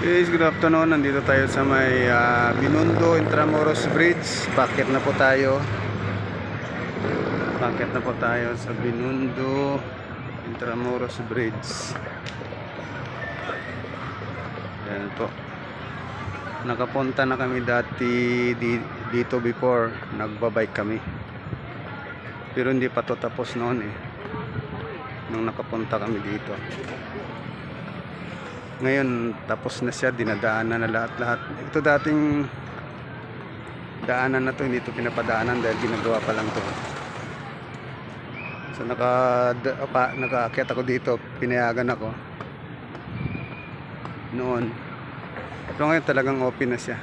Guys, good afternoon. Nandito tayo sa may Binondo Intramuros Bridge. Bakit na po tayo? Bakit na po tayo sa Binondo Intramuros Bridge. Ayan po. Nakapunta na kami dati dito before. Nagbabike kami. Pero hindi pa to tapos noon eh. Nung nakapunta kami dito. Ngayon tapos na siya, dinadaanan na lahat-lahat. Ito dating daanan na to, hindi to pinapadaanan dahil ginagawa pa lang to. So nakaakyat ako dito, pinayagan ako noon. Pero ngayon talagang open na siya.